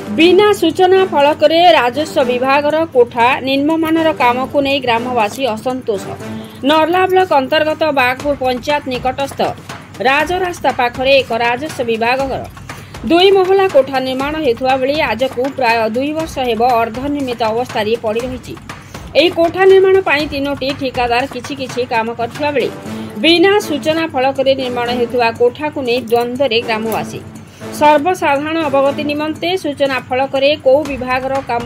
बिना सूचना फलक राजस्व विभाग कोठा निम्नमानर काम को नहीं ग्रामवासी असंतोष। नर्ला ब्लॉक अंतर्गत बागपुर पंचायत निकटस्थ राजरास्ता पाखरे एक राजस्व विभाग 2 महला कोठा निर्माण होता बेले आज को प्राय 2 वर्ष हेब अर्धनिर्मित अवस्था पड़ रही। यह कोठा निर्माण पर 3टी ठिकादार किछि काम करथिबा बेले बिना सूचना फलक निर्माण होता कोठा को नहीं द्वंद्व ग्रामवासी सर्वसाधारण अवगति निमंते सूचना फलक कौ विभाग काम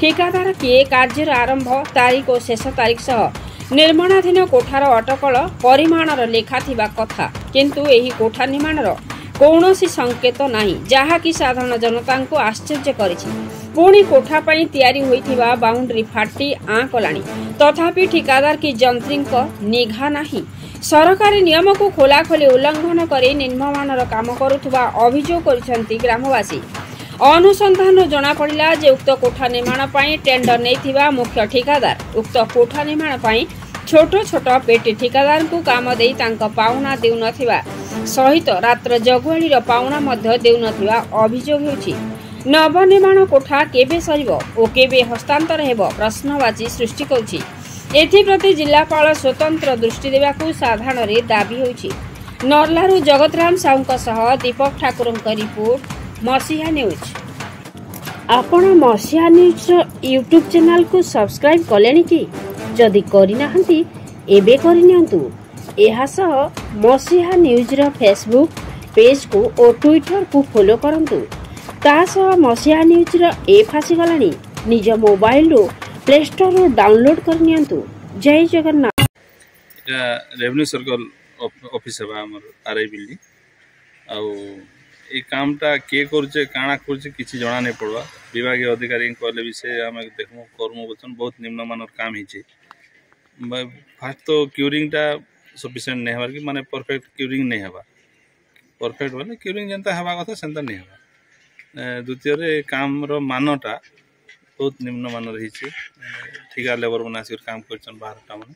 ठिकादार किए कार्य आरंभ तारीख और शेष तारीख सह निर्माणाधीन कोठार अटकल परिमाणर लेखा थिबा कथा, किंतु एही कोठा निर्माणर कौनसी संकेत नाही, जहाँकि साधारण जनता को आश्चर्य करिछि। पुणी कोठा पई तैयारी होइथिबा बाउंड्री फाटी आँ कलाणी, तथापि ठिकादार की जंत्रीक निघा नाही। सरकारी नियम को खोलाखोली उल्लंघन कर निम्नमानर काम करुवा अभियोग करिसेंती ग्रामवासी। अनुसंधान जना पड़ा जे उक्त कोठा निर्माण पर टेंडर नहीं मुख्य ठिकादार उक्त कोठा निर्माण पर छोट छोट पेटी ठिकादार को काम दे पाउना देउ नथिबा सहित रात्र जगुआलीर पाउना मध्य देउ नथिबा अभियोग होछि। नवनिर्माण कोठा केबे सरिबो ओ केबे हस्तांतर हेबो प्रश्नवाची सृष्टि करुछि। एथिप्रति जिलापाल स्वतंत्र दृष्टि देवाकू साधारण दाबी होछि। नर्लारू जगतराम साहू सह दीपक ठाकुर रिपोर्ट मसीहा न्यूज। आपण मसीहा न्यूज यूट्यूब चैनल को सब्सक्राइब कलेनी कि जदि करिनाहंती एबे करिनियंतु। एहा सह मसीहा न्यूज रो फेसबुक पेज को और ट्विटर को फॉलो करंतु। ता सह मसीहा न्यूज रो ऐप आसी गलानी, निज मोबाइल रो प्ले स्टोर रो डाउनलोड करनियंतु। जय जगन्नाथ। रेवेन्यू सर्कल ऑफिस है हमर आरआई बिल्डिंग आउ ए कामटा के करछे काना करछे किछि जणा नै पड़वा। विभागीय अधिकारी कहले भी से हम देखमु करमु बचन बहुत निम्नमानर काम हिचे। फास्ट तो क्यूरिंगटा सफिशिएंट नै हबार कि माने परफेक्ट क्यूरिंग नै हबा। परफेक्ट वाले क्यूरिंग जनता हबा कथा सेंता नै हबा। द्वितीय रे काम रो मानटा बहुत निम्नमानर हिचे। ठिका लेबर मन आसी काम करछन बाहरटा मन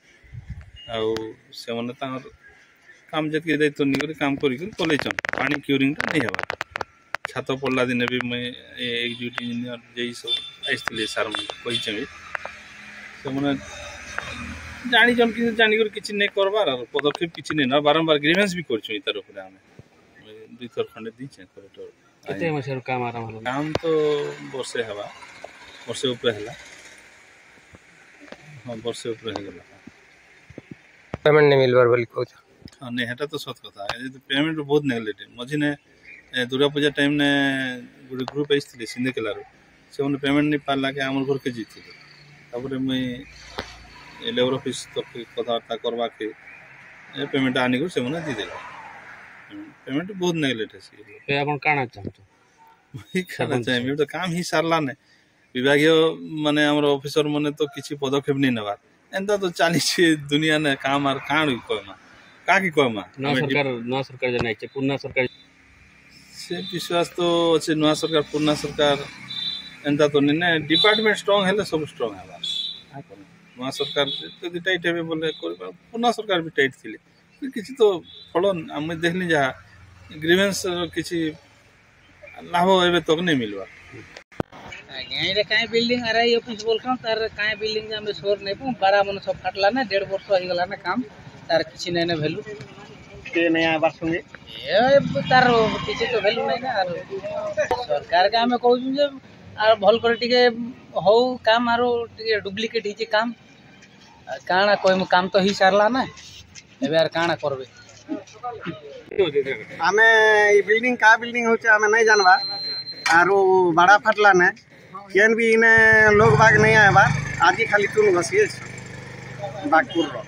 आउ से मन तार काम जति दायित्व निकरी काम करी कलेछन। पानी क्यूरिंगटा नै हबा। छात पड़ला दिन भी मैं एग्जीक्यूटिव इंजीनियर जई सब आइसथिले सर कहि छे से मन जानी जन कि जानी कर किछि नै करबार और पदक्षेप किछि नै ना बारंबार ग्रीवेंस भी करछु इतर ऊपर हम 2 थर खंडे दी छे कलेक्टर। केते मसर काम आराम हलो काम तो वर्षे हबा वर्षे ऊपर हला। हां वर्षे ऊपर हे गेला पेमेंट नै मिलबार बोली कहू। हां नै हेटा तो सत कथा है। पेमेंट बहुत नेग्लेक्ट मझी ने दुर्गा पूजा टाइम ने गोटे ग्रुप आइसथिले सिंधेकेलार से उन्हें पेमेंट नहीं पारला के आमर घर के जीतले तापर मुई लेबर ऑफिस तक कथबार्ता करवा के पेमेंट आनी कर से मने दी देला। पेमेंट बहुत नेग्लेक्ट है से अपन काना चाहतो मुई काना चाहे तो काम ही सारला ने विभागीय माने हमर ऑफिसर मने तो किछि पदक्षेप नहीं नबार एंता तो चाली छे दुनिया ने काम आर काण कहमा काकी कहमा ना सरकार जनाइ छे पूर्ण सरकार से विश्वास तो अच्छे नुआ सरकार पूर्ण सरकार एंता तो नहीं डिपार्टमेंट स्ट्रांग है सब स्ट्रांग है। नुआ सरकार तो टाइट है बोले पूर्ण सरकार भी टाइट थी किसी तो फल आम देखली जहाँ ग्रीवेंस किसी लाभ एवं तक नहीं मिलवा। आज्ञा कहीं बिल्डिंग आरआई ऑफिस बोलछन तार कहीं बिल्डिंग में सोर नहीं पू बारा मन सब फाटला ना 1.5 वर्ष हो गला ना काम तार किसी नहीं ना वैल्यू के नया बात सुने ए तार किसी तो वैल्यू नहीं ना सरकार का हमें कहू जे आर भल कर टिके हो काम आरो टिके डुप्लीकेट हिचे काम काना कोई काम तो ही सारला ना एबे यार काना करबे। हमें ई बिल्डिंग का बिल्डिंग होचे हमें नहीं जानबा आरो बड़ा फाटला ना केन भी इने लोग बाग नहीं आएबा आज खाली तुन घसिए बागपुर रो।